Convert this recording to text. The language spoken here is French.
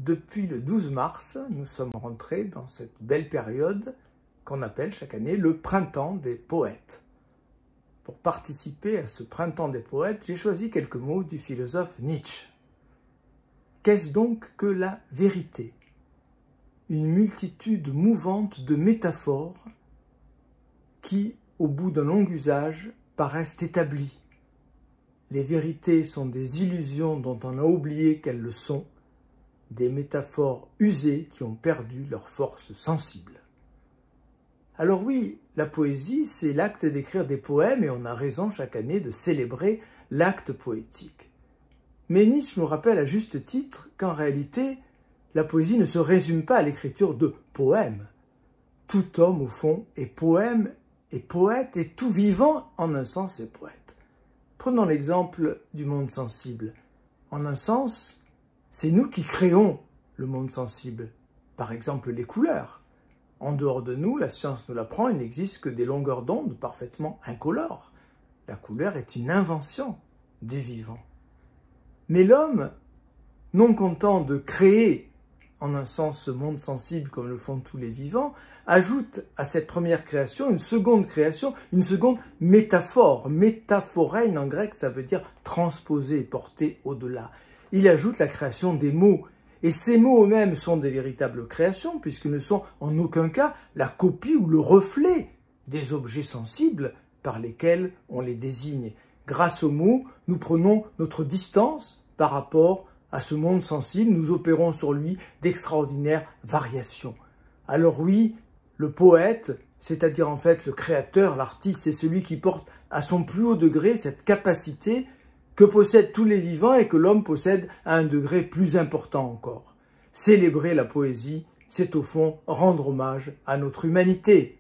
Depuis le 12 mars, nous sommes rentrés dans cette belle période qu'on appelle chaque année le printemps des poètes. Pour participer à ce printemps des poètes, j'ai choisi quelques mots du philosophe Nietzsche. Qu'est-ce donc que la vérité? Une multitude mouvante de métaphores qui, au bout d'un long usage, paraissent établies. Les vérités sont des illusions dont on a oublié qu'elles le sont, des métaphores usées qui ont perdu leur force sensible. Alors oui, la poésie, c'est l'acte d'écrire des poèmes et on a raison chaque année de célébrer l'acte poétique. Mais Nietzsche nous rappelle à juste titre qu'en réalité, la poésie ne se résume pas à l'écriture de poèmes. Tout homme, au fond, est poème et poète, et tout vivant, en un sens, est poète. Prenons l'exemple du monde sensible. En un sens, c'est nous qui créons le monde sensible. Par exemple, les couleurs. En dehors de nous, la science nous l'apprend, il n'existe que des longueurs d'onde parfaitement incolores. La couleur est une invention du vivant. Mais l'homme, non content de créer, en un sens, ce monde sensible comme le font tous les vivants, ajoute à cette première création une seconde création, une seconde métaphore. Métaphorein en grec, ça veut dire transposer, porter au-delà. Il ajoute la création des mots. Et ces mots eux-mêmes sont des véritables créations, puisqu'ils ne sont en aucun cas la copie ou le reflet des objets sensibles par lesquels on les désigne. Grâce aux mots, nous prenons notre distance par rapport à ce monde sensible, nous opérons sur lui d'extraordinaires variations. Alors oui, le poète, c'est-à-dire en fait le créateur, l'artiste, c'est celui qui porte à son plus haut degré cette capacité que possèdent tous les vivants et que l'homme possède à un degré plus important encore. Célébrer la poésie, c'est au fond rendre hommage à notre humanité.